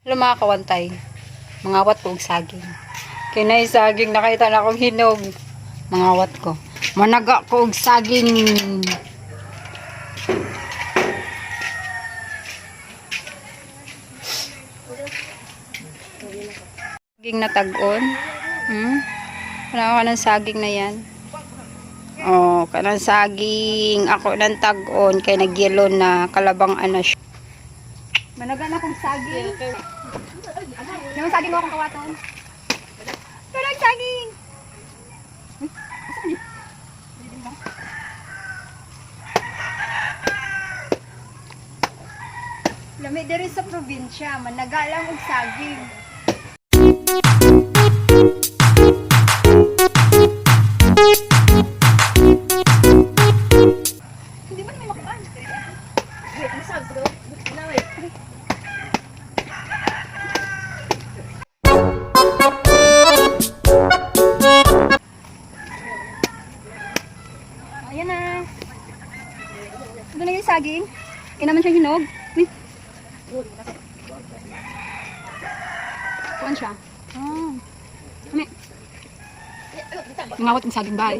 Hello mga kawantay, mga wat ko og saging. Kinay saging nakita na akong hinog. Mga wat ko. Managa ko og saging. Saging na tag-on. Wala ka ng saging na yan. Oh, kanang saging. Ako ng tag-on kay nagyelo na kalabang ana siya. Managa na kong saging. Yung saging mo akong kawaton. Parang saging. Lami diri sa probinsya, managa lang og saging. Hindi ba may makuan? Wait, masag bro. Wait. Ayan na. Ito na yung saging. Kaya naman siyang hinog. Wait. Kuan siya. Oh. Kami. Ngawat ng saging ba?